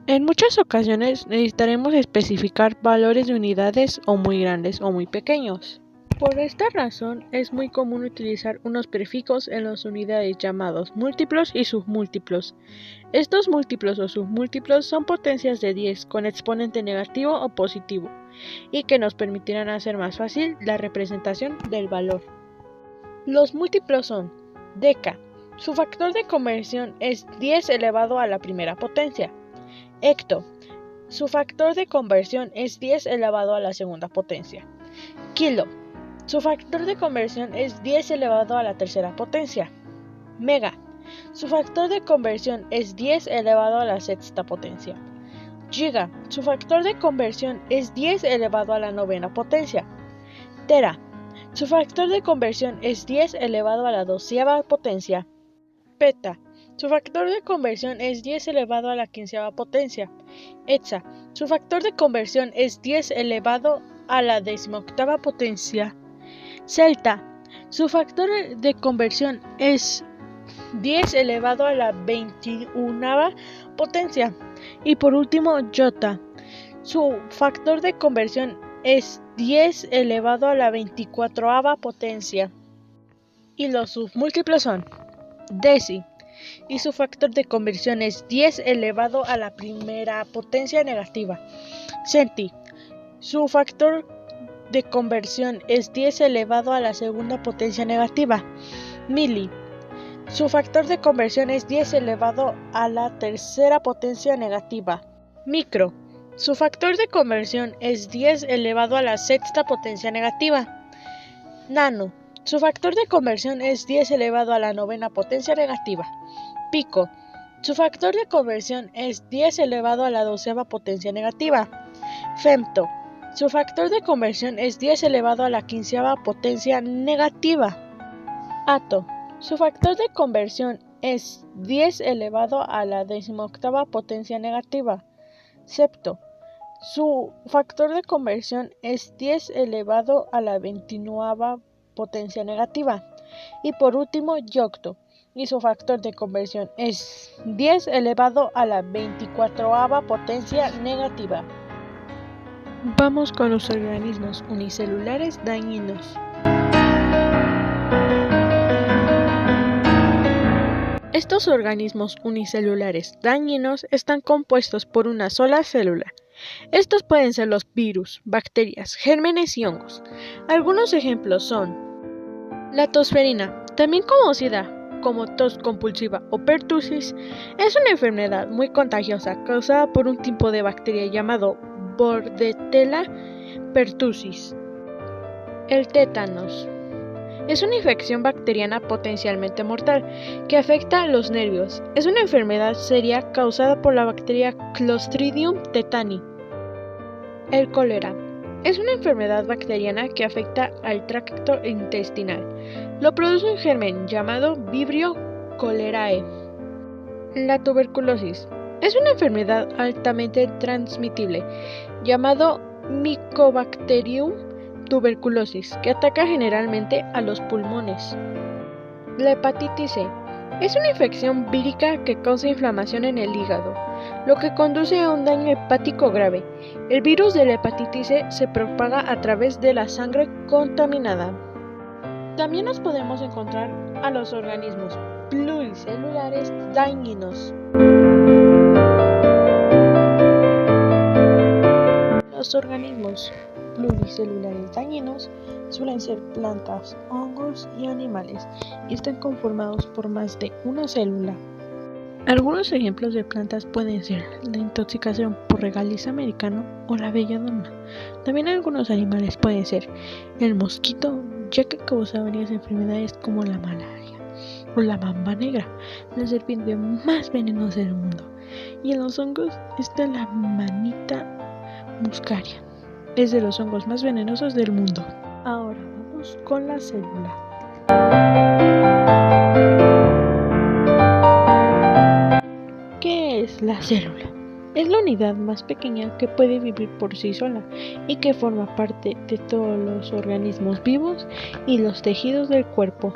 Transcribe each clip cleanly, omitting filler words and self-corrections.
En muchas ocasiones necesitaremos especificar valores de unidades o muy grandes o muy pequeños. Por esta razón es muy común utilizar unos prefijos en las unidades llamados múltiplos y submúltiplos. Estos múltiplos o submúltiplos son potencias de 10 con exponente negativo o positivo y que nos permitirán hacer más fácil la representación del valor. Los múltiplos son deca. Su factor de conversión es 10 elevado a la primera potencia. Hecto. Su factor de conversión es 10 elevado a la segunda potencia. Kilo. Su factor de conversión es 10 elevado a la tercera potencia. Mega. Su factor de conversión es 10 elevado a la sexta potencia. Giga. Su factor de conversión es 10 elevado a la novena potencia. Tera. Su factor de conversión es 10 elevado a la doceava potencia. Peta. Su factor de conversión es 10 elevado a la quinceava potencia. Hexa. Su factor de conversión es 10 elevado a la decimoctava potencia. Celta. Su factor de conversión es 10 elevado a la 21ª potencia. Y por último, iota. Su factor de conversión es 10 elevado a la 24ª potencia. Y los submúltiplos son deci. Y su factor de conversión es 10 elevado a la primera potencia negativa. Centi. Su factor de conversión es 10 elevado a la segunda potencia negativa. Mili. Su factor de conversión es 10 elevado a la tercera potencia negativa. Micro. Su factor de conversión es 10 elevado a la sexta potencia negativa. Nano. Su factor de conversión es 10 elevado a la novena potencia negativa. Pico. Su factor de conversión es 10 elevado a la doceava potencia negativa. Femto. Su factor de conversión es 10 elevado a la quinceava potencia negativa. Ato. Su factor de conversión es 10 elevado a la decimoctava potencia negativa. Septo. Su factor de conversión es 10 elevado a la 29ª potencia negativa. Y por último, yocto. Y su factor de conversión es 10 elevado a la 24ª potencia negativa. Vamos con los organismos unicelulares dañinos. Estos organismos unicelulares dañinos están compuestos por una sola célula. Estos pueden ser los virus, bacterias, gérmenes y hongos. Algunos ejemplos son la tosferina, también conocida como tos compulsiva o pertussis, es una enfermedad muy contagiosa causada por un tipo de bacteria llamado Bordetella pertussis. El tétanos es una infección bacteriana potencialmente mortal que afecta a los nervios. Es una enfermedad seria causada por la bacteria Clostridium tetani. El cólera es una enfermedad bacteriana que afecta al tracto intestinal. Lo produce un germen llamado Vibrio cholerae. La tuberculosis es una enfermedad altamente transmitible llamado Mycobacterium tuberculosis que ataca generalmente a los pulmones. La hepatitis C es una infección vírica que causa inflamación en el hígado, lo que conduce a un daño hepático grave. El virus de la hepatitis C se propaga a través de la sangre contaminada. También nos podemos encontrar a los organismos pluricelulares dañinos. Los organismos pluricelulares dañinos suelen ser plantas, hongos y animales y están conformados por más de una célula. Algunos ejemplos de plantas pueden ser la intoxicación por regaliz americano o la belladona. También algunos animales pueden ser el mosquito, ya que causa varias enfermedades como la malaria, o la mamba negra, la serpiente más venenosa del mundo. Y en los hongos está la manita muscaria. Es de los hongos más venenosos del mundo. Ahora vamos con la célula. ¿Qué es la célula? Es la unidad más pequeña que puede vivir por sí sola y que forma parte de todos los organismos vivos y los tejidos del cuerpo.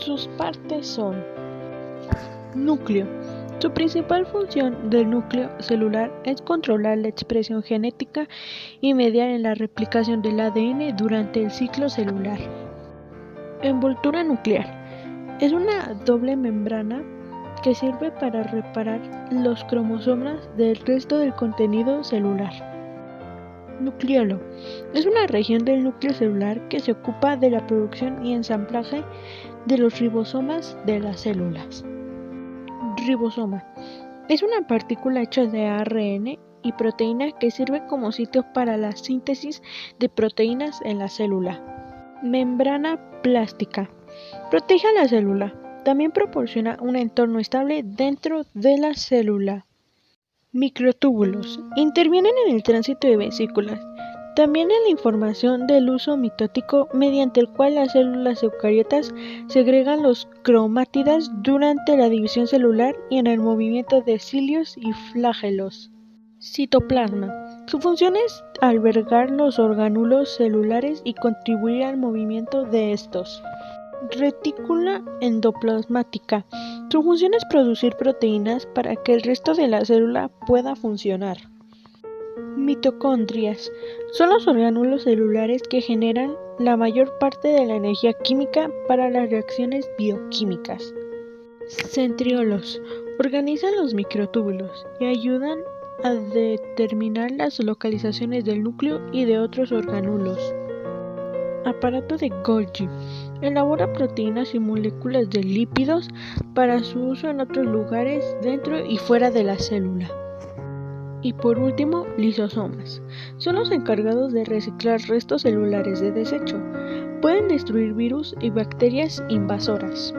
Sus partes son núcleo. Su principal función del núcleo celular es controlar la expresión genética y mediar en la replicación del ADN durante el ciclo celular. Envoltura nuclear. Es una doble membrana que sirve para reparar los cromosomas del resto del contenido celular. Nucleolo. Es una región del núcleo celular que se ocupa de la producción y ensamblaje de los ribosomas de las células. Ribosoma. Es una partícula hecha de ARN y proteína que sirve como sitio para la síntesis de proteínas en la célula. Membrana plástica. Protege a la célula. También proporciona un entorno estable dentro de la célula. Microtúbulos. Intervienen en el tránsito de vesículas. También en la información del uso mitótico mediante el cual las células eucariotas segregan los cromátidas durante la división celular y en el movimiento de cilios y flagelos. Citoplasma. Su función es albergar los orgánulos celulares y contribuir al movimiento de estos. Retícula endoplasmática. Su función es producir proteínas para que el resto de la célula pueda funcionar. Mitocondrias. Son los orgánulos celulares que generan la mayor parte de la energía química para las reacciones bioquímicas. Centriolos. Organizan los microtúbulos y ayudan a determinar las localizaciones del núcleo y de otros orgánulos. Aparato de Golgi. Elabora proteínas y moléculas de lípidos para su uso en otros lugares dentro y fuera de la célula. Y por último, lisosomas. Son los encargados de reciclar restos celulares de desecho. Pueden destruir virus y bacterias invasoras.